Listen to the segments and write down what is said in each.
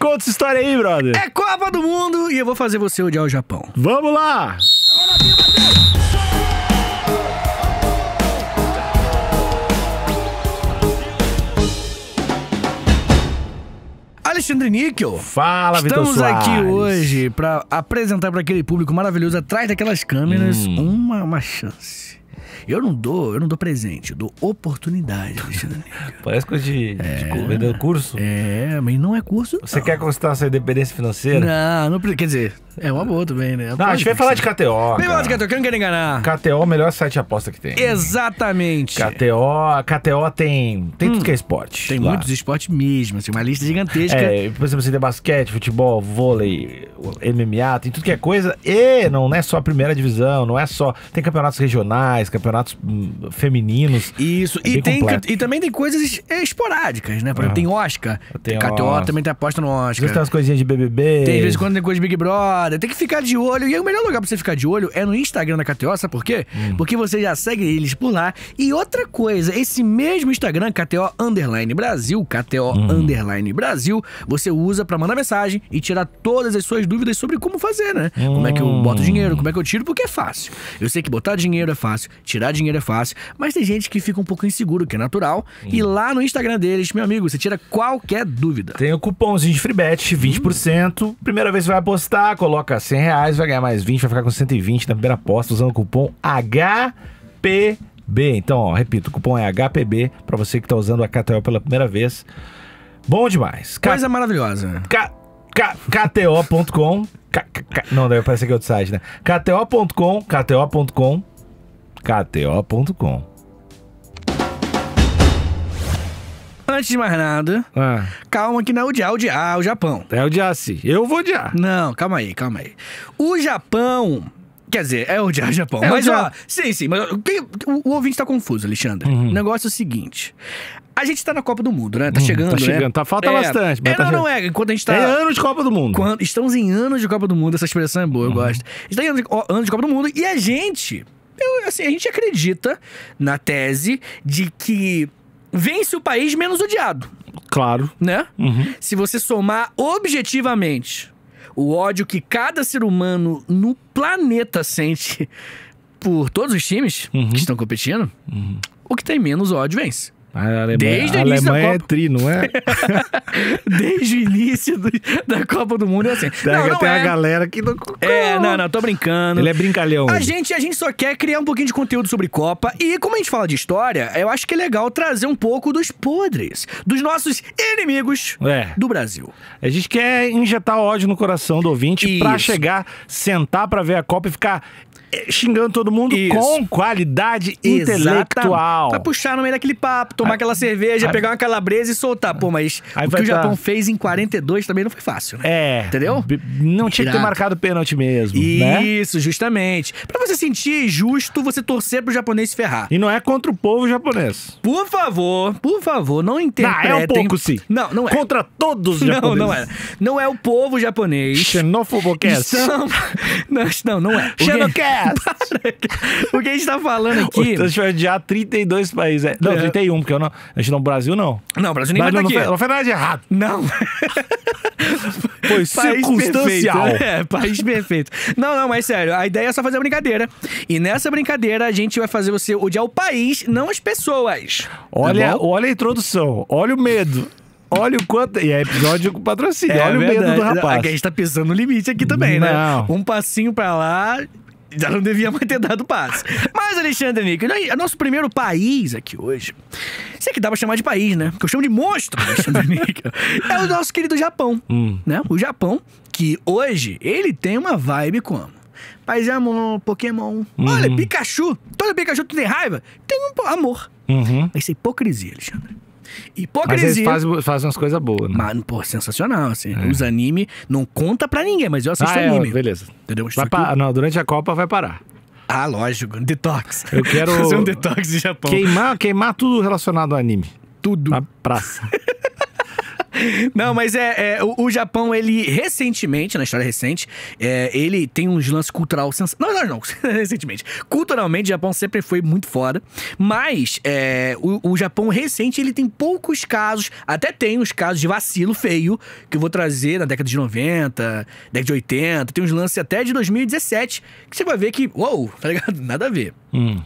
conta essa história aí, brother. É Copa do Mundo e eu vou fazer você odiar o Japão. Vamos lá! Alexandre Níquel. Fala, Vitor Estamos Soares. aqui hoje para apresentar para aquele público maravilhoso atrás daquelas câmeras uma chance. Eu não dou presente, eu dou oportunidade, Alexandre Níquel. Parece coisa de vendendo curso. Mas não é curso. Você quer conquistar sua independência financeira? Não, quer dizer, é uma boa também, né? Não, a gente vai falar de KTO. Vem falar de KTO, que eu não quero enganar. KTO é o melhor site de aposta que tem. Exatamente. KTO tem tudo que é esporte. Tem lá. muitos esportes mesmo, assim, uma lista gigantesca. Por exemplo, você tem basquete, futebol, vôlei, MMA, tem tudo que é coisa. E não é só a primeira divisão, não é só... Tem campeonatos regionais, campeonatos femininos. Isso, é e também tem coisas esporádicas, né? Por exemplo, tem Oscar. Tem KTO Oscar. também tem aposta no Às Oscar. vezes tem umas coisinhas de BBB. Tem, de vez em quando tem coisa de Big Brother. Tem que ficar de olho. E o melhor lugar pra você ficar de olho é no Instagram da KTO, sabe por quê? Porque você já segue eles por lá. E outra coisa, esse mesmo Instagram, KTO_Brasil, KTO_Brasil, você usa pra mandar mensagem e tirar todas as suas dúvidas sobre como fazer, né? Como é que eu boto dinheiro, como é que eu tiro, porque é fácil. Eu sei que botar dinheiro é fácil, tirar dinheiro é fácil, mas tem gente que fica um pouco inseguro, que é natural. E lá no Instagram deles, meu amigo, você tira qualquer dúvida. Tem o cupomzinho de FreeBet, 20%. Primeira vez que vai apostar, coloca R$100, vai ganhar mais 20, vai ficar com 120 na primeira aposta, usando o cupom HPB. Então, ó, repito, o cupom é HPB, pra você que tá usando a KTO pela primeira vez. Bom demais. Coisa maravilhosa. KTO.com. Não, deve parecer que é outro site, né? KTO.com. Antes de mais nada, calma que não é odiar o Japão. É odiar sim. Eu vou odiar. Não, calma aí. O Japão... Quer dizer, é odiar o Japão. Mas, ó... Sim, mas o ouvinte tá confuso, Alexandre. O negócio é o seguinte... A gente tá na Copa do Mundo, né? Tá chegando, tá chegando. né? Falta bastante. Mas não é. Enquanto a gente tá... É anos de Copa do Mundo. Estamos em anos de Copa do Mundo. Essa expressão é boa, eu gosto. Estamos em anos de Copa do Mundo. E a gente... a gente acredita na tese de que vence o país menos odiado. Claro. Né? Se você somar objetivamente o ódio que cada ser humano no planeta sente por todos os times que estão competindo, o que tem menos ódio vence. A Desde o início da Alemanha Copa. é tri, não é? Desde o início da Copa do Mundo é assim. Tem a galera que não... Não, tô brincando. Ele é brincalhão. A gente só quer criar um pouquinho de conteúdo sobre Copa. E como a gente fala de história, eu acho que é legal trazer um pouco dos podres, dos nossos inimigos do Brasil. A gente quer injetar ódio no coração do ouvinte pra chegar, sentar pra ver a Copa e ficar xingando todo mundo com qualidade intelectual. Pra puxar no meio daquele papo, tomar aquela cerveja, pegar uma calabresa e soltar. Pô, mas o que o Japão fez em 42 também não foi fácil, né? Entendeu? Não tinha que ter marcado pênalti mesmo, Isso, justamente. Pra você sentir justo, você torcer pro japonês se ferrar. E não é contra o povo japonês. Por favor, não interpretem... Não, é um pouco sim. Não é. Contra todos os japoneses. Não é. Não é o povo japonês. Xenofobocast. Não é. Xenocast. O que a gente tá falando aqui... A gente vai odiar 32 países. Não, 31, porque a gente não... Brasil não. Não, o Brasil nem vai estar aqui. Não foi nada de errado. Não. Foi circunstancial. País perfeito. Não, mas sério, a ideia é só fazer a brincadeira. E nessa brincadeira, a gente vai fazer você odiar o país, não as pessoas. Olha a introdução, olha o medo. Olha o quanto... E é episódio com patrocínio. Olha o medo do rapaz. A gente tá pisando no limite aqui também, né? Um passinho pra lá... Já não devia mais ter dado passo. Mas, Alexandre Níquel, nosso primeiro país aqui hoje... Isso aqui dá pra chamar de país, né? Que eu chamo de monstro, Alexandre Níquel. É o nosso querido Japão, né? O Japão, que hoje, ele tem uma vibe como? Paizão, Pokémon. Olha, Pikachu. Todo Pikachu que tem raiva, tem um amor. Isso é hipocrisia, Alexandre. Hipocrisia. Mas eles fazem umas coisas boas, né? Mas, pô, sensacional, assim. Os anime não conta pra ninguém, mas eu assisto anime. Beleza. Entendeu? Não, durante a Copa vai parar. Ah, lógico. Detox. Eu quero... fazer um detox de Japão. Queimar tudo relacionado ao anime. Tudo. Na praça. Não, mas o Japão, ele recentemente, na história recente, ele tem uns lances cultural não, recentemente. Culturalmente, o Japão sempre foi muito foda, mas o Japão recente, ele tem poucos casos, até tem uns casos de vacilo feio, que eu vou trazer na década de 90, década de 80, tem uns lances até de 2017, que você vai ver que, uou, tá ligado? Nada a ver.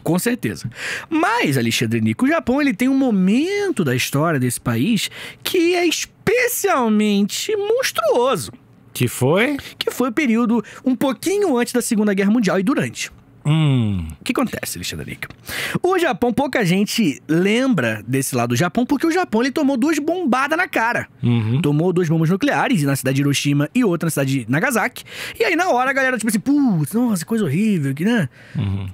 Com certeza. Mas, Alexandre Nico, o Japão, ele tem um momento da história desse país que é especialmente monstruoso. Que foi? Que foi o período um pouquinho antes da Segunda Guerra Mundial e durante. O que acontece, Alexandre Nico? O Japão, pouca gente lembra desse lado do Japão, porque o Japão, ele tomou 2 bombadas na cara. Tomou 2 bombas nucleares, na cidade de Hiroshima e outra na cidade de Nagasaki. E aí, na hora, a galera, tipo assim, putz, nossa, coisa horrível, né?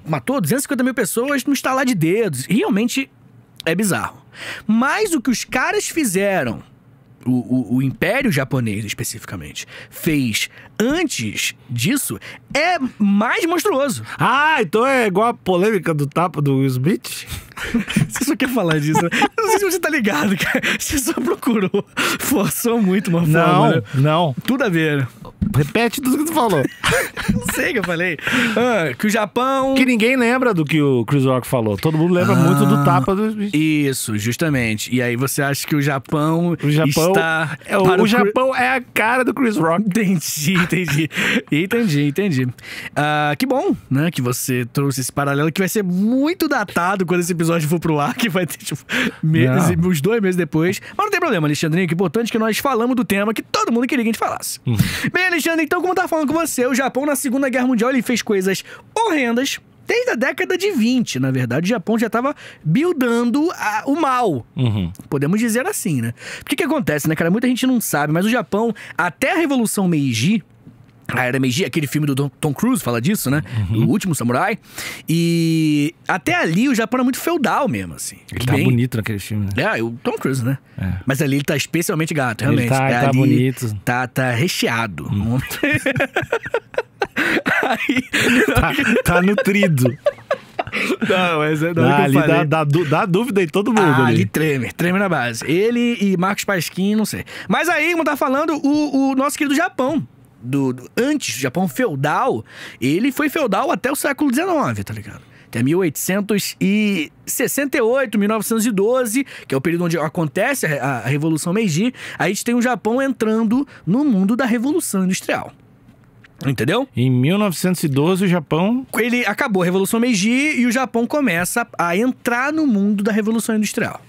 Matou 250 mil pessoas no estalar de dedos. Realmente é bizarro. Mas o que os caras fizeram, o Império Japonês especificamente, fez antes disso, é mais monstruoso. Ah, então é igual a polêmica do tapa do Will Smith? Você só quer falar disso, né? Eu não sei se você tá ligado, cara. Você só procurou. Forçou muito uma forma, né? Não. Tudo a ver. Repete tudo que tu falou. Não sei o que eu falei. Que o Japão... Que ninguém lembra do que o Chris Rock falou. Todo mundo lembra muito do tapa do Will Smith. Isso, justamente. E aí você acha que o Japão está... O Japão é a cara do Chris Rock. Entendi. Que bom, né? Que você trouxe esse paralelo que vai ser muito datado quando esse episódio for pro ar, que vai ter, tipo, uns 2 meses depois. Mas não tem problema, Alexandre. O importante é que nós falamos do tema que todo mundo queria que a gente falasse. Bem, Alexandre, então, como eu tava falando com você, o Japão na Segunda Guerra Mundial, ele fez coisas horrendas. Desde a década de 20, na verdade, o Japão já estava buildando o mal. Podemos dizer assim, né? Porque o que acontece, né, cara? Muita gente não sabe, mas o Japão, até a Revolução Meiji... A Era Meiji, aquele filme do Tom Cruise fala disso, né? O Último Samurai. E até ali o Japão era muito feudal mesmo, assim. Ele tá bonito naquele filme, né? O Tom Cruise, né? Mas ali ele tá especialmente gato, realmente. Ele tá bonito. Tá recheado. Tá nutrido. Não, mas é ali dá dúvida em todo mundo. Ali treme na base. Ele e Marcos Pasquim, não sei. Mas aí, como tá falando, o nosso querido Japão, antes do Japão feudal, ele foi feudal até o século XIX, tá ligado? Até 1868, 1912, que é o período onde acontece a Revolução Meiji, a gente tem o Japão entrando no mundo da Revolução Industrial. Entendeu? Em 1912, o Japão... Ele acabou a Revolução Meiji e o Japão começa a entrar no mundo da Revolução Industrial.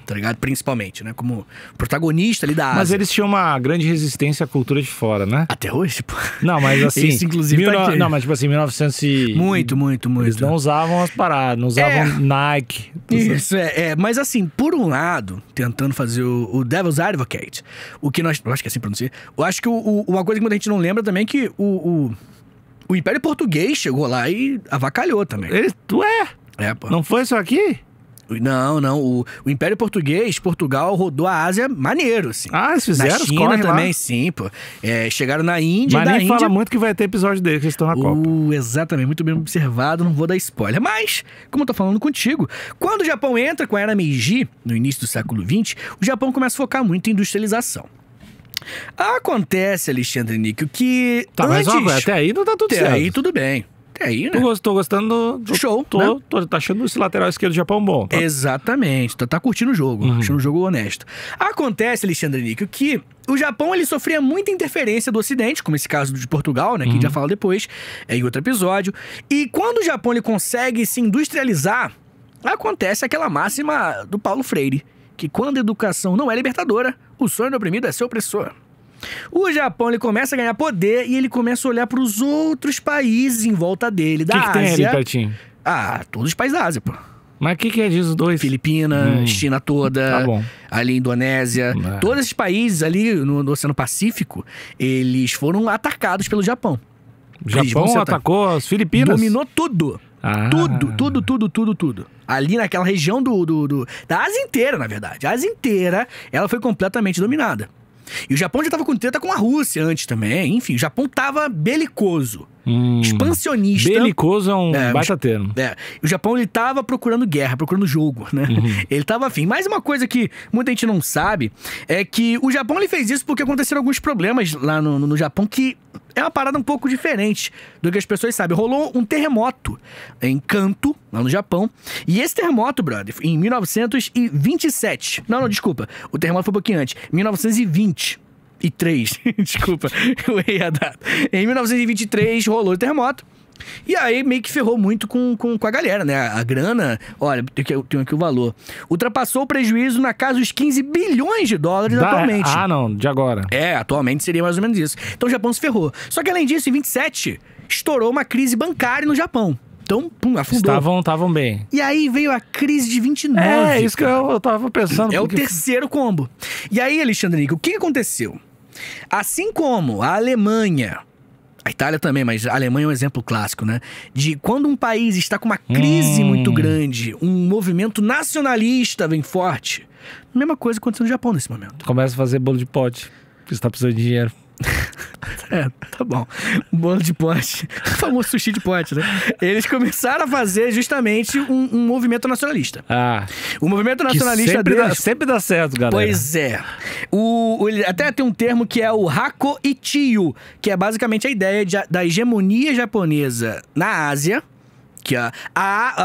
Tá ligado? Principalmente, né? Como protagonista ali da Ásia. Mas eles tinham uma grande resistência à cultura de fora, né? Até hoje, tipo... Não, mas assim... Isso, inclusive, tá aqui. Não, mas tipo assim, 1900 e... Muito. Eles não usavam as paradas, não usavam Nike. Isso, Mas assim, por um lado, tentando fazer o Devil's Advocate, o que nós... Eu acho que é assim pronunciar. Eu acho que uma coisa que muita gente não lembra também é que o Império Português chegou lá e avacalhou também. Pô. Não foi só aqui? Não. O Império Português, Portugal, rodou a Ásia maneiro, assim. Ah, eles fizeram? Na China também, lá. Sim, pô. Chegaram na Índia. Mas nem fala muito que vai ter episódio deles que eles estão na Copa. Exatamente, muito bem observado, não vou dar spoiler. Mas, como eu tô falando contigo, quando o Japão entra com a Era Meiji, no início do século XX, o Japão começa a focar muito em industrialização. Acontece, Alexandre Níquel, que mas até aí não tá tudo certo. Até aí tudo bem. Até aí, né? Tô gostando do show, né? Tá achando esse lateral esquerdo do Japão bom. Tá? Exatamente. Tá curtindo o jogo. Achando o jogo honesto. Acontece, Alexandre Níquel, que o Japão, ele sofria muita interferência do Ocidente, como esse caso de Portugal, né? Que a gente já fala depois, em outro episódio. E quando o Japão, ele consegue se industrializar, acontece aquela máxima do Paulo Freire, que quando a educação não é libertadora, o sonho do oprimido é ser opressor. O Japão, ele começa a ganhar poder e ele começa a olhar para os outros países em volta dele, da Ásia. O que tem ali pertinho? Todos os países da Ásia, pô. Mas o que é disso dois? Filipinas, China toda, tá bom. Ali Indonésia. Todos esses países ali no Oceano Pacífico, eles foram atacados pelo Japão. O Japão atacou as Filipinas? Dominou tudo. Tudo. Ali naquela região da Ásia inteira, na verdade. A Ásia inteira, ela foi completamente dominada. E o Japão já tava com treta com a Rússia antes também. Enfim, o Japão tava belicoso. Expansionista. Belicoso é um baita termo. O Japão, ele tava procurando guerra, procurando jogo, né? Ele tava afim. Mas uma coisa que muita gente não sabe é que o Japão, ele fez isso porque aconteceram alguns problemas lá no Japão que é uma parada um pouco diferente do que as pessoas sabem. Rolou um terremoto em Kanto, lá no Japão. E esse terremoto, brother, em 1927. Não, desculpa. O terremoto foi um pouquinho antes. 1923. Desculpa, eu errei a data. Em 1923 rolou o terremoto. E aí meio que ferrou muito com a galera, né? A grana, olha, tem aqui o valor. Ultrapassou o prejuízo na casa dos 15 bilhões de dólares atualmente. Ah, não, de agora. Atualmente seria mais ou menos isso. Então o Japão se ferrou. Só que além disso, em 27, estourou uma crise bancária no Japão. Então, afundou. Estavam bem. E aí veio a crise de 29. É, isso que eu tava pensando. O terceiro combo. E aí, Alexandre Níquel, o que aconteceu? Assim como a Alemanha, a Itália também, mas a Alemanha é um exemplo clássico, né? De quando um país está com uma crise muito grande, um movimento nacionalista vem forte. Mesma coisa aconteceu no Japão nesse momento. Começa a fazer bolo de pote, porque você tá precisando de dinheiro. Tá bom. Bolo de pote. O famoso sushi de pote, né? Eles começaram a fazer justamente um movimento nacionalista. O movimento nacionalista sempre dá certo, galera. Pois é. Ele até tem um termo que é o Hako-Ichiyu, que é basicamente a ideia da hegemonia japonesa na Ásia. Que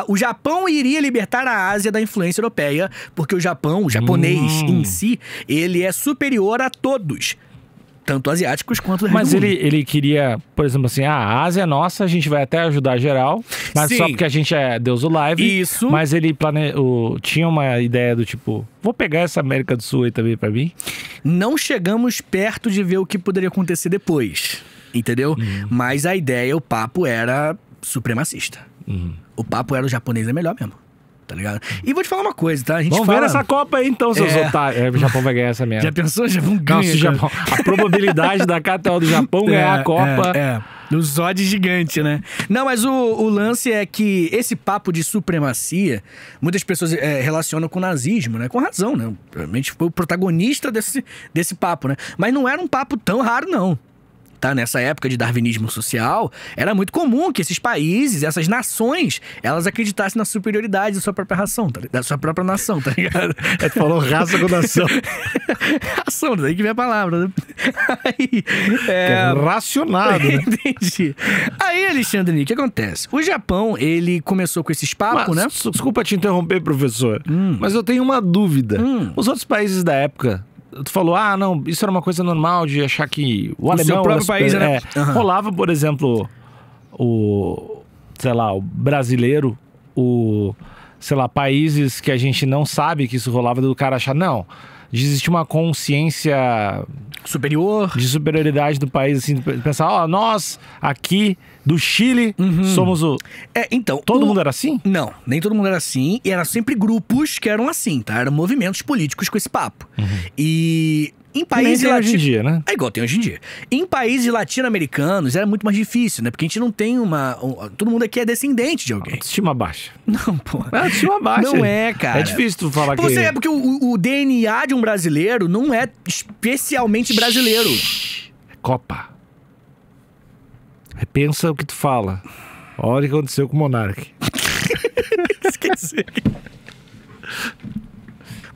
o Japão iria libertar a Ásia da influência europeia, porque o japonês em si, ele é superior a todos. Tanto asiáticos quanto Mas ele queria, por exemplo, assim, a Ásia é nossa, a gente vai até ajudar geral, mas só porque a gente é Deus o Live. Isso. Mas ele tinha uma ideia do tipo, vou pegar essa América do Sul aí também pra mim. Não chegamos perto de ver o que poderia acontecer depois, entendeu? Mas a ideia, o papo era supremacista. O papo era o japonês é melhor mesmo. Tá ligado? E vou te falar uma coisa, tá? Vamos ver essa Copa aí então, seus otários. O Japão vai ganhar essa merda. Já pensou? O Japão ganha. A probabilidade da KTO do Japão ganhar a Copa... Os odds gigante, né? Não, mas o lance é que esse papo de supremacia, muitas pessoas relacionam com o nazismo, né? Com razão, né? Realmente foi o protagonista desse papo, né? Mas não era um papo tão raro, não. Tá? Nessa época de darwinismo social, era muito comum que esses países, essas nações, elas acreditassem na superioridade da sua própria ração, da sua própria nação, tá ligado? Tu falou raça com nação. Ração, daí que vem a palavra, né? Aí, racionado, né? Entendi. Aí, Alexandre Níquel, o que acontece? O Japão, ele começou com esses papos, né? Desculpa te interromper, professor, mas eu tenho uma dúvida. Os outros países da época... Tu falou, não, isso era uma coisa normal de achar que o alemão... seu próprio país, né? Rolava, por exemplo, o brasileiro, sei lá, países que a gente não sabe que isso rolava, do cara achar, não, existe uma consciência... de superioridade do país, assim, pensar, nós aqui do Chile somos o... Então... Todo mundo era assim? Não, nem todo mundo era assim, e eram sempre grupos que eram assim, tá? Eram movimentos políticos com esse papo. E... Em países hoje em dia, né? É igual tem hoje em dia. Em países latino-americanos era muito mais difícil, né? Porque a gente não tem todo mundo aqui é descendente de alguém. Autoestima baixa. Não, pô. Autoestima baixa. Não é, cara. É difícil tu falar que... É porque o DNA de um brasileiro não é especialmente brasileiro. Copa. Repensa o que tu fala. Olha o que aconteceu com o Monark. Esqueci.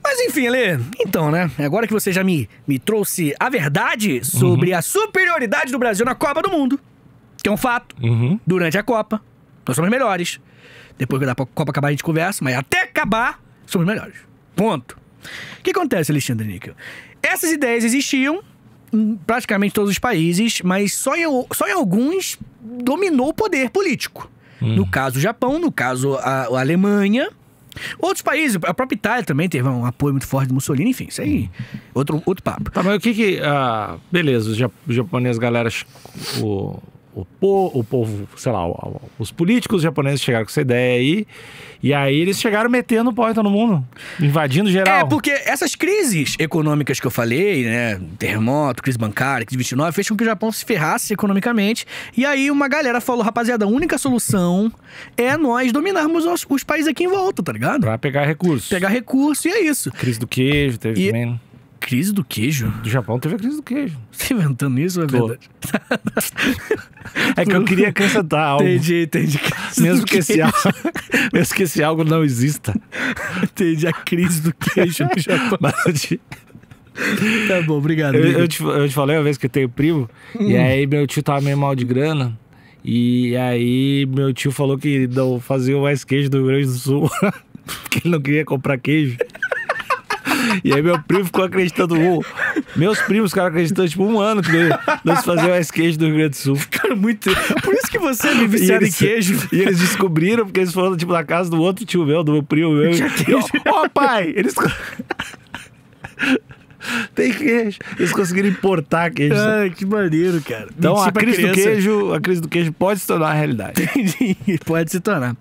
Mas enfim, Alê, então, né? Agora que você já me trouxe a verdade sobre a superioridade do Brasil na Copa do Mundo, que é um fato, durante a Copa, nós somos melhores. Depois da Copa acabar a gente conversa, mas até acabar, somos melhores. Ponto. O que acontece, Alexandre Níquel? Essas ideias existiam em praticamente todos os países, mas só em alguns dominou o poder político. No caso o Japão, no caso a Alemanha. Outros países, a própria Itália também teve um apoio muito forte de Mussolini, enfim, isso aí, outro papo. Tá, mas o que beleza, os japoneses, galera, o povo, sei lá, os políticos japoneses chegaram com essa ideia aí, e aí eles chegaram metendo o pau em todo mundo, invadindo geral. Porque essas crises econômicas que eu falei, né, terremoto, crise bancária, crise de 29, fez com que o Japão se ferrasse economicamente, e aí uma galera falou, rapaziada, a única solução é nós dominarmos os países aqui em volta, tá ligado? Pra pegar recursos. Pegar recurso, e é isso. Crise do queijo, teve também. Crise do queijo? Do Japão teve a crise do queijo. Você tá inventando isso, é Tô. verdade? É que eu queria acrescentar algo. Entendi. Mesmo que esse algo não exista. Entendi a crise do queijo no Japão. Mas eu te, Tá bom, obrigado. eu te falei uma vez que eu tenho primo, e aí meu tio tava meio mal de grana. E aí meu tio falou que não fazia mais queijo do Rio Grande do Sul. Porque ele não queria comprar queijo. E aí meu primo ficou acreditando. Meus primos ficaram acreditando tipo um ano que não se fazia mais queijo do Rio Grande do Sul. Cara, muito. Por isso que você é meio viciado em queijo. E eles descobriram, porque eles foram tipo na casa do outro tio meu, do meu primo meu. Ó, pai! Eles. Tem queijo. Eles conseguiram importar queijo. Ai, que maneiro, cara. Então Mentir a pra crise do queijo pode se tornar realidade. Entendi. Pode se tornar.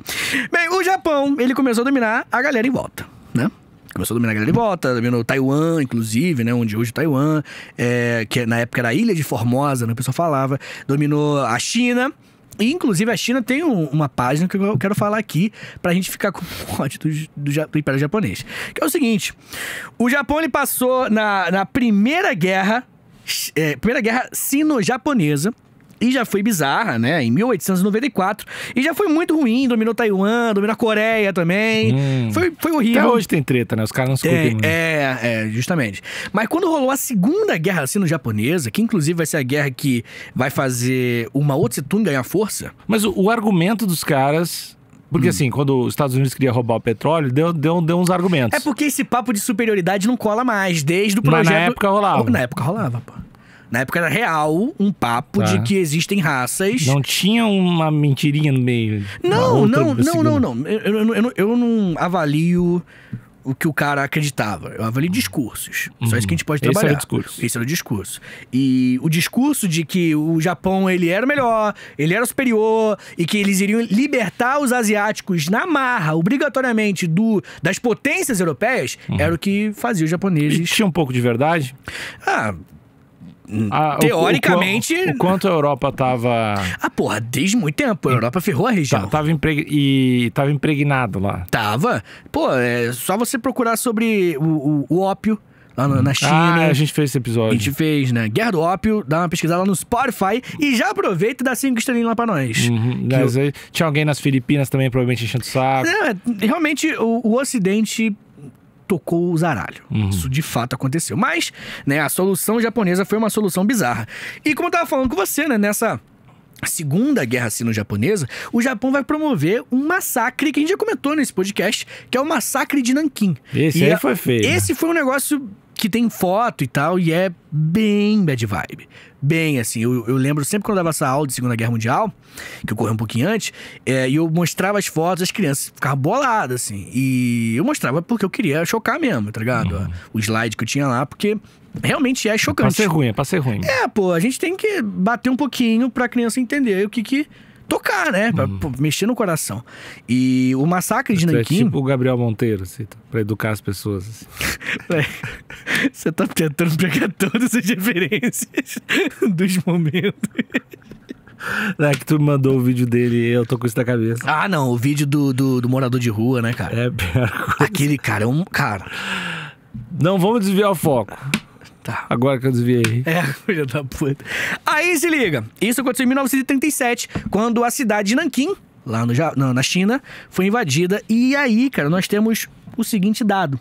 Bem, o Japão, ele começou a dominar a galera em volta, né? Começou a dominar a galera em volta, dominou Taiwan, inclusive, né? Onde hoje Taiwan, que na época era a Ilha de Formosa, né? O pessoal falava. Dominou a China. E, inclusive, a China tem uma página que eu quero falar aqui pra gente ficar com ódio do Império Japonês. Que é o seguinte, o Japão, ele passou na Primeira Guerra Sino-Japonesa, e já foi bizarra, né? Em 1894. E já foi muito ruim. Dominou Taiwan, dominou a Coreia também. Foi horrível. Até hoje tem treta, né? Os caras não se curtem muito. Justamente. Mas quando rolou a Segunda Guerra Sino-Japonesa, que inclusive vai ser a guerra que vai fazer o Mao Tse-tung ganhar força. Mas o argumento dos caras... Porque assim, quando os Estados Unidos queriam roubar o petróleo, deu uns argumentos. É porque esse papo de superioridade não cola mais, desde o projeto... Mas na época rolava. Na época rolava, pô. Na época era real um papo de que existem raças... Não tinha uma mentirinha no meio? Não. Eu não avalio o que o cara acreditava. Eu avalio discursos. Só isso que a gente pode trabalhar. Esse era o discurso. E o discurso de que o Japão, ele era o melhor, ele era o superior, e que eles iriam libertar os asiáticos na marra, obrigatoriamente, das potências europeias, era o que fazia os japoneses... E tinha um pouco de verdade? Teoricamente... O quanto a Europa tava... porra, desde muito tempo. A Europa ferrou a região. Tava impregnado lá. Tava. Pô, é só você procurar sobre o ópio lá na China. A gente fez esse episódio. A gente fez, né? Guerra do Ópio, dá uma pesquisada lá no Spotify e já aproveita e dá 5 estrelinhas lá pra nós. Aí, tinha alguém nas Filipinas também, provavelmente enchendo o saco. Realmente, o Ocidente... tocou o zaralho. Isso de fato aconteceu. Mas, né, a solução japonesa foi uma solução bizarra. E como eu tava falando com você, né, nessa Segunda Guerra Sino-Japonesa, o Japão vai promover um massacre que a gente já comentou nesse podcast, que é o massacre de Nanquim. Esse aí foi feio. Esse foi um negócio que tem foto e tal, e é bem bad vibe. Bem, assim, eu lembro sempre quando eu dava essa aula de Segunda Guerra Mundial, que ocorreu um pouquinho antes, e eu mostrava as fotos, as crianças ficavam boladas, assim. E eu mostrava porque eu queria chocar mesmo, tá ligado? O slide que eu tinha lá, porque realmente é chocante. Pra ser ruim. Pô, a gente tem que bater um pouquinho pra criança entender o que tocar, né? Pra mexer no coração. E o massacre de Nanquim... É tipo o Gabriel Monteiro, assim, pra educar as pessoas. Assim. Você tá tentando pegar todas as referências dos momentos. É que tu me mandou o vídeo dele e eu tô com isso na cabeça. Não, o vídeo do morador de rua, né, cara? É pior coisa. Aquele cara é um... Cara... Não vamos desviar o foco. Tá. Agora que eu desviei. Filha da puta. Aí se liga. Isso aconteceu em 1937, quando a cidade de Nanquim, lá na China, foi invadida. E aí, cara, nós temos o seguinte dado.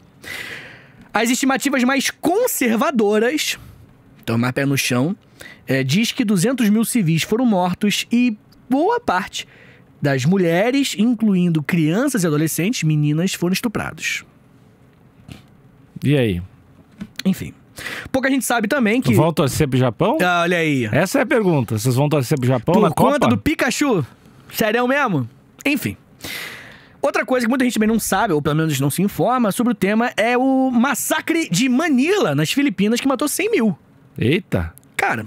As estimativas mais conservadoras, então mais pé no chão, diz que 200 mil civis foram mortos e boa parte das mulheres, incluindo crianças e adolescentes, meninas, foram estuprados. E aí? Enfim. Pouca gente sabe também que... Vão torcer pro Japão? Olha aí. Essa é a pergunta. Vocês vão torcer pro Japão Por na Copa? conta do Pikachu? Sério mesmo? Enfim. Outra coisa que muita gente também não sabe, ou pelo menos não se informa sobre o tema, é o massacre de Manila, nas Filipinas, que matou 100 mil. Eita. Cara...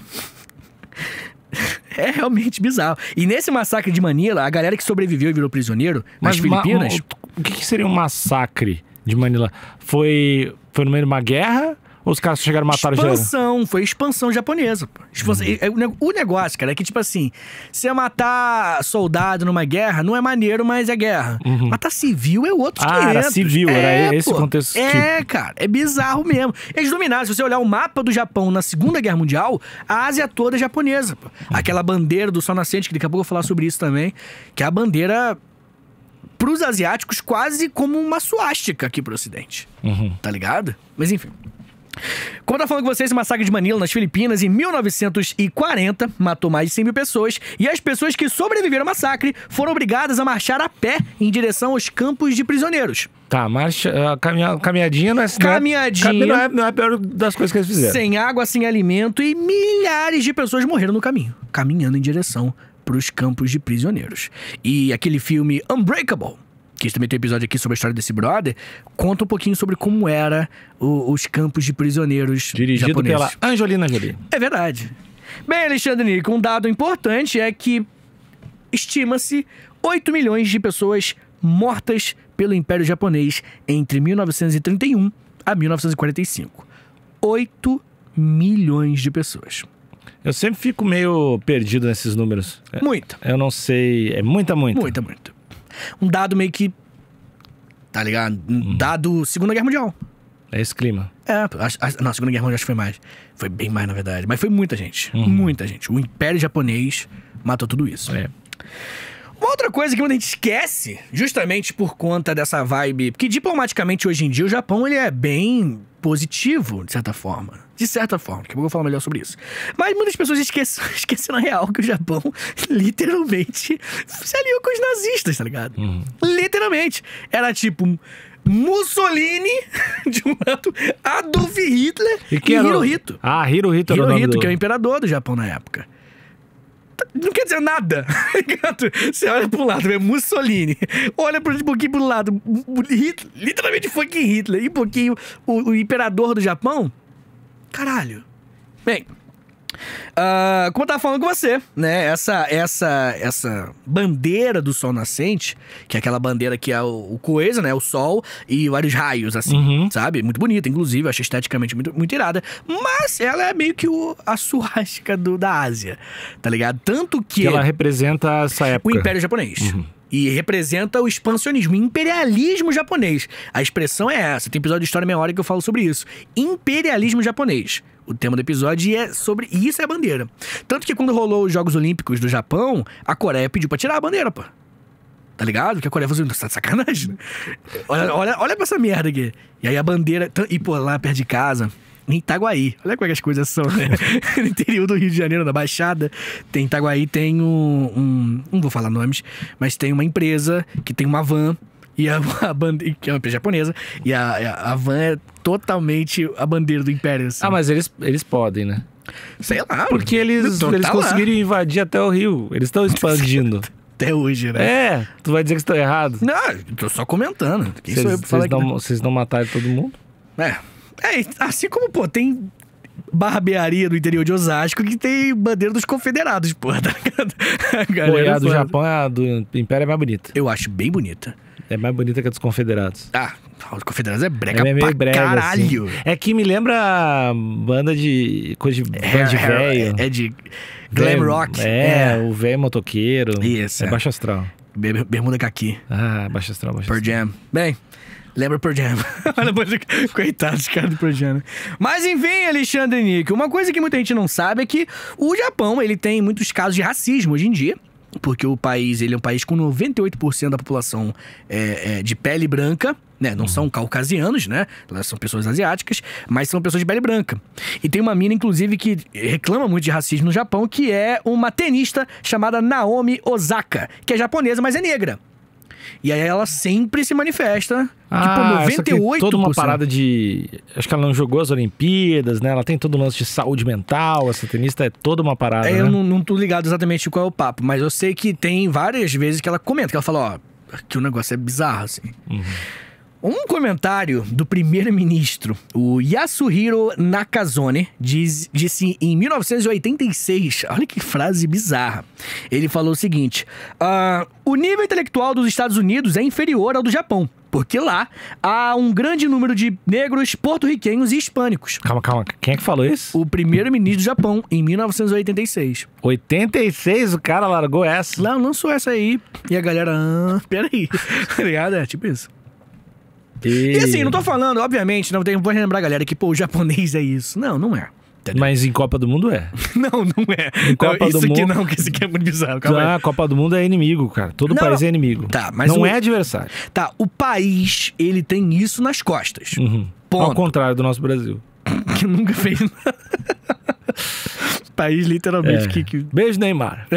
É realmente bizarro. E nesse massacre de Manila, a galera que sobreviveu e virou prisioneiro nas Filipinas... O que seria um massacre de Manila? Foi no meio de uma guerra Ou os caras chegaram a matar o geral? Foi expansão japonesa, pô. O negócio, cara, é que, tipo assim, você matar soldado numa guerra não é maneiro, mas é guerra. Matar civil é outro 500. Era civil, era esse o contexto. Cara, é bizarro mesmo. Eles dominaram, se você olhar o mapa do Japão na Segunda Guerra Mundial, a Ásia toda é japonesa, pô. Aquela bandeira do Sol Nascente, que daqui a pouco eu vou falar sobre isso também, que é a bandeira pros asiáticos quase como uma suástica aqui pro Ocidente. Tá ligado? Mas enfim. Como eu tava falando com vocês, o massacre de Manila, nas Filipinas, em 1940, matou mais de 100 mil pessoas, e as pessoas que sobreviveram ao massacre foram obrigadas a marchar a pé em direção aos campos de prisioneiros. Tá, caminhadinha não é... Caminhadinha. Não é a pior das coisas que eles fizeram. Sem água, sem alimento, e milhares de pessoas morreram no caminho, caminhando em direção pros campos de prisioneiros. E aquele filme Unbreakable, que também tem um episódio aqui sobre a história desse brother, conta um pouquinho sobre como era os campos de prisioneiros dirigido japoneses. pela Angelina Jolie. É verdade. Bem, Alexandre Nico, um dado importante é que estima-se 8 milhões de pessoas mortas pelo Império Japonês entre 1931 a 1945. 8 milhões de pessoas. Eu sempre fico meio perdido nesses números. Muita. Eu não sei, é muita. Muita. Um dado meio que... Tá ligado? Um dado Segunda Guerra Mundial. É esse clima. Não, Segunda Guerra Mundial acho que foi mais. Foi bem mais, na verdade. Mas foi muita gente. Muita gente. O Império Japonês matou tudo isso. Uma outra coisa que muita gente esquece, justamente por conta dessa vibe... Porque diplomaticamente, hoje em dia, o Japão ele é bem positivo, de certa forma. De certa forma. Daqui a pouco eu vou falar melhor sobre isso. Mas muitas pessoas esquecem na real que o Japão literalmente se aliou com os nazistas, tá ligado? Literalmente. Era tipo... Mussolini, de um lado, Adolf Hitler e Hirohito. Hirohito era o nome Hirohito, que é o imperador do Japão na época. Não quer dizer nada. Você olha pro lado, é Mussolini. Olha um pouquinho pro lado, Hitler, literalmente fucking Hitler. E um pouquinho o imperador do Japão. Caralho. Bem, como eu tava falando com você, né? Essa bandeira do Sol Nascente, que é aquela bandeira que é o coeso, né? O sol e vários raios, assim, sabe? Muito bonita, inclusive, eu achei esteticamente muito irada. Mas ela é meio que a suástica da Ásia, tá ligado? Tanto que ela representa essa época. O Império Japonês. E representa o expansionismo, o imperialismo japonês. A expressão é essa. Tem episódio de História Meia Hora que eu falo sobre isso. Imperialismo japonês. O tema do episódio é sobre... E isso é a bandeira. Tanto que quando rolou os Jogos Olímpicos do Japão, a Coreia pediu pra tirar a bandeira, pô. Tá ligado? Porque a Coreia falou assim, tá de sacanagem, né? Olha pra essa merda aqui. E aí a bandeira... E, pô, lá perto de casa... Em Itaguaí. Olha como é que as coisas são, né? No interior do Rio de Janeiro, na Baixada, tem Itaguaí, tem não vou falar nomes, mas tem uma empresa que tem uma van, e a bandeira, que é uma empresa japonesa, e a van é totalmente a bandeira do Império, assim. Mas eles podem, né? Sei lá. Porque eles conseguiram invadir até o Rio. Eles estão expandindo. Até hoje, né? Tu vai dizer que estão errado. Não, tô só comentando. Quem sou eu pra falar vocês não mataram todo mundo? Assim como, pô, tem barbearia do interior de Osasco que tem bandeira dos confederados, pô, tá ligado? A do Japão, a do Império é mais bonita. Eu acho bem bonita. É mais bonita que a dos confederados. Os confederados é brega meio pra caralho. Assim. É que me lembra banda de... coisa de banda de velho. É de glam rock. O velho motoqueiro. Isso. É baixo astral. Bermuda caqui. Baixo astral. Pearl Jam. Bem... Lembra Pearl Jam. Coitados, cara do Pearl Jam. Mas enfim, Alexandre Nico, uma coisa que muita gente não sabe é que o Japão, ele tem muitos casos de racismo hoje em dia. Porque o país, ele é um país com 98% da população de pele branca, né? Não são caucasianos, né? Elas são pessoas asiáticas, mas são pessoas de pele branca. E tem uma mina, inclusive, que reclama muito de racismo no Japão, que é uma tenista chamada Naomi Osaka, que é japonesa, mas é negra. E aí ela sempre se manifesta. Tipo, 98%. Toda uma parada de... Acho que ela não jogou as Olimpíadas, né? Ela tem todo um lance de saúde mental. Essa tenista é toda uma parada, né? Eu não tô ligado exatamente qual é o papo. Mas eu sei que tem várias vezes que ela comenta. Que ela fala, que o negócio é bizarro, assim. Um comentário do primeiro-ministro, o Yasuhiro Nakazone, disse em 1986, olha que frase bizarra, ele falou o seguinte, o nível intelectual dos Estados Unidos é inferior ao do Japão, porque lá há um grande número de negros, porto-riquenhos e hispânicos. Calma. Quem é que falou isso? O primeiro-ministro do Japão, em 1986. 86, o cara largou essa. Lá lançou essa aí, e a galera, peraí, tá ligado? É tipo isso. E assim, não tô falando, obviamente, não vou relembrar, galera, que, pô, o japonês é isso. Não é. Entendeu? Mas em Copa do Mundo é. Não é. Em Copa do aqui Mundo... não, que isso aqui é muito bizarro. Calma aí. Copa do Mundo é inimigo, cara. Todo país é inimigo. Tá, mas não é adversário. Tá, o país, ele tem isso nas costas. Ponto. Ao contrário do nosso Brasil. Que nunca fez nada. País, literalmente. Beijo, Neymar.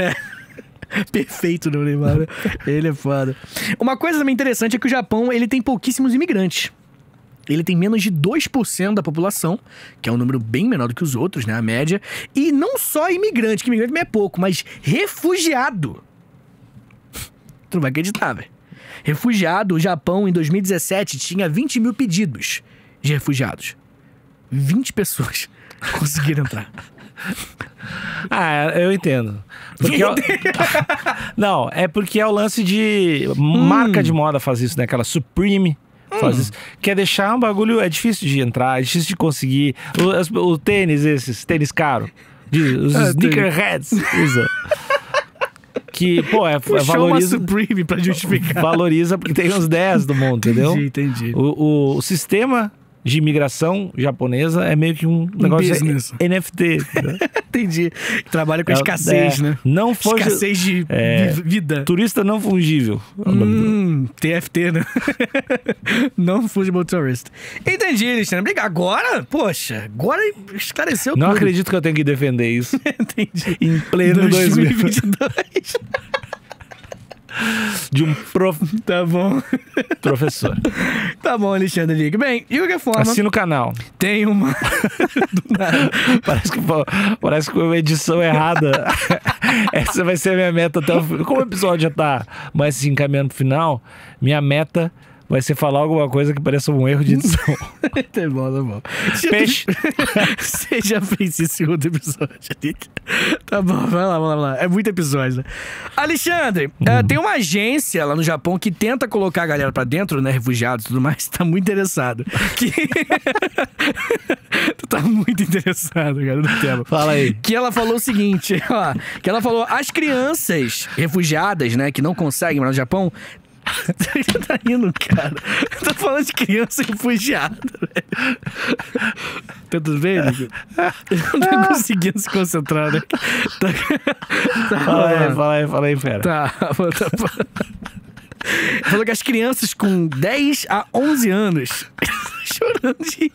Perfeito, no Neymar. Ele é foda. Uma coisa também interessante é que o Japão, ele tem pouquíssimos imigrantes. Ele tem menos de 2% da população, que é um número bem menor do que os outros, né? A média. E não só imigrante, que imigrante também é pouco, mas refugiado. Tu não vai acreditar, velho. Refugiado, o Japão, em 2017, tinha 20 mil pedidos de refugiados. 20 pessoas conseguiram entrar. Eu entendo. Porque não, é porque é o lance de... Marca de moda faz isso, né? Aquela Supreme faz isso. Quer deixar um bagulho... É difícil de entrar, é difícil de conseguir. O tênis, tênis caro. Os sneakerheads usa. Que, pô, valoriza... uma Supreme pra justificar. Valoriza porque tem uns 10 do mundo, entendeu? Entendi. O sistema de imigração japonesa é meio que um negócio NFT. Né? Entendi. Trabalha com escassez, né? Não escassez de vida. Turista não fungível. TFT, né? Não fungible tourist. Entendi, Alexandre. Agora, poxa, agora esclareceu tudo. Não acredito que eu tenho que defender isso. Entendi. Em pleno 2022. De um Tá bom. professor. Tá bom, Alexandre Liga. Bem, de qualquer forma... Assina o canal. Tem uma... Do nada. Parece que foi uma edição errada. Essa vai ser a minha meta até o final. Como o episódio já tá mais se encaminhando pro final, minha meta vai ser falar alguma coisa que pareça um erro de edição. Tá bom. Peixe. Você já fez isso em outro episódio. Tá bom, vai lá. É muito episódio, né? Alexandre, tem uma agência lá no Japão que tenta colocar a galera pra dentro, né? Refugiados e tudo mais. Tá muito interessado. Tu tá muito interessado, cara, no tema. Fala aí. Que ela falou o seguinte, ó. Que ela falou, as crianças refugiadas, né? Que não conseguem morar no Japão... Você tá rindo, cara. Eu tô falando de criança refugiada, velho. Tá tudo bem, Nico? Eu não tô conseguindo se concentrar, né? Fala aí, fera. Tá. Falou que as crianças com 10 a 11 anos chorando de rir.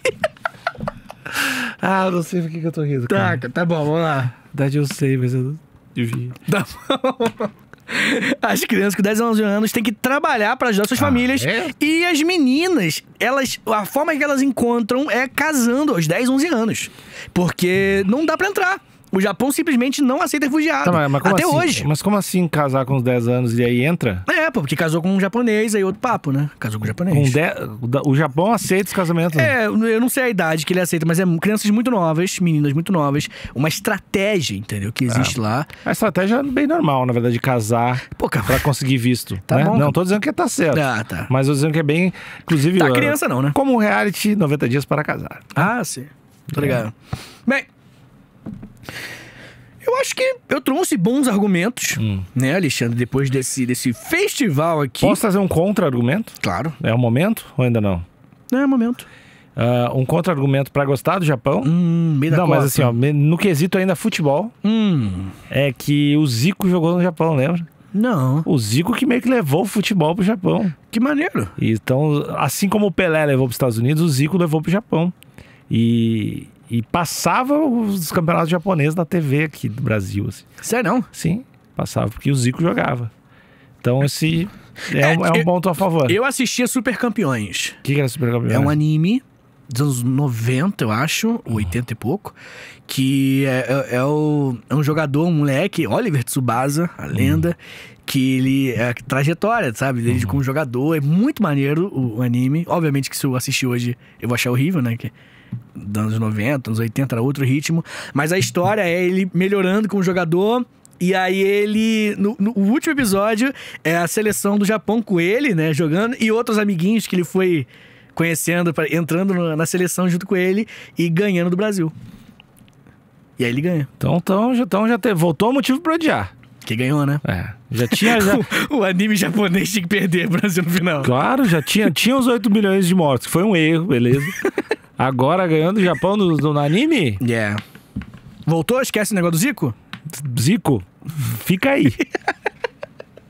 Eu não sei por que eu tô rindo, cara. Tá bom, vamos lá. Na verdade eu sei, mas eu não devia. Tá bom. As crianças com 10 a 11 anos têm que trabalhar para ajudar suas famílias. E as meninas, a forma que elas encontram é casando aos 10, 11 anos. Porque não dá para entrar. O Japão simplesmente não aceita refugiado. Tá, mas como até assim? hoje. Mas como assim casar com uns 10 anos e aí entra? Porque casou com um japonês, aí outro papo, né? Casou com um japonês. O Japão aceita os casamentos? Eu não sei a idade que ele aceita, mas é crianças muito novas, meninas muito novas. Uma estratégia, entendeu? Que existe lá. A estratégia é bem normal, na verdade, de casar pra conseguir visto. Tá né? bom. Não tô dizendo que tá certo. Tá. Mas tô dizendo que é bem... Inclusive... Tá, criança não, né? Como um reality, 90 dias para casar. Sim. Tô ligado. Bem... Eu acho que eu trouxe bons argumentos, né, Alexandre, depois desse festival aqui. Posso trazer um contra-argumento? Claro. É o momento ou ainda não? Não é o momento. Um contra-argumento pra gostar do Japão? Meio da não, Copa. mas assim, ó, no quesito ainda futebol, é que o Zico jogou no Japão, lembra? Não. O Zico que meio que levou o futebol pro Japão. Que maneiro. Então, assim como o Pelé levou pros Estados Unidos, o Zico levou pro Japão. E passava os campeonatos japoneses na TV aqui do Brasil. Assim. Sério, não? Sim, passava, porque o Zico jogava. Então esse é um ponto a favor. Eu assistia Super Campeões. O que era Super Campeões? É um anime dos anos 90, eu acho, 80 e pouco, que é um jogador, um moleque, Oliver Tsubasa, a lenda, que ele é a trajetória, sabe, dele como jogador. É muito maneiro o anime. Obviamente que se eu assistir hoje, eu vou achar horrível, né, que dos anos 90, anos 80 era outro ritmo. Mas a história é ele melhorando como jogador. E aí ele, no último episódio, é a seleção do Japão com ele, né, jogando, e outros amiguinhos que ele foi conhecendo, entrando na seleção junto com ele e ganhando do Brasil. E aí ele ganha. Então voltou o motivo pra odiar. Que ganhou, né? Já tinha... O anime japonês tinha que perder o Brasil no final. Claro, já tinha os 8 milhões de mortos, que foi um erro, beleza. Agora ganhando o Japão no anime? Voltou? Esquece o negócio do Zico? Zico, fica aí.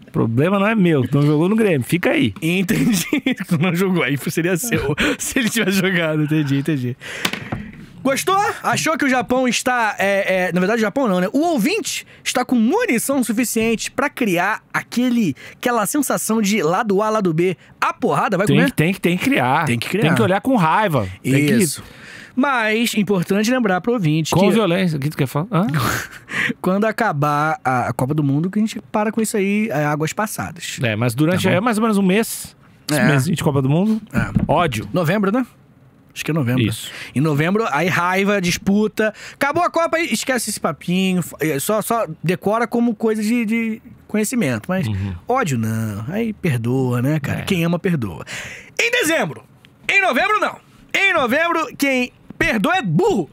O problema não é meu, tu não jogou no Grêmio, fica aí. Entendi, tu não jogou, aí seria seu, se ele tivesse jogado, entendi. Gostou? Achou que o Japão está... na verdade, o Japão não, né? O ouvinte está com munição suficiente pra criar aquela sensação de lado A, lado B. A porrada vai comer? Tem que criar. Tem que criar. Tem que olhar com raiva. Isso. Mas, importante lembrar pro ouvinte com violência, o que tu quer falar? Quando acabar a Copa do Mundo, que a gente para com isso aí, águas passadas. Mas durante mais ou menos um mês, esse mês de Copa do Mundo, ódio. Novembro, né? Acho que é novembro. Isso. Em novembro, aí raiva, disputa. Acabou a Copa, esquece esse papinho. Só decora como coisa de conhecimento. Mas ódio não. Aí perdoa, né, cara? Quem ama, perdoa. Em dezembro. Em novembro, não. Em novembro, quem perdoa é burro.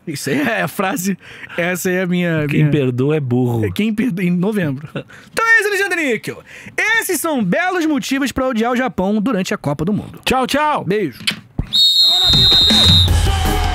Isso aí é a frase. Essa aí é a minha... Quem perdoa é burro. Quem perdoa em novembro. Então é isso, Alexandre Níquel. Esses são belos motivos pra odiar o Japão durante a Copa do Mundo. Tchau, tchau. Beijo. Olha aqui, Matheus!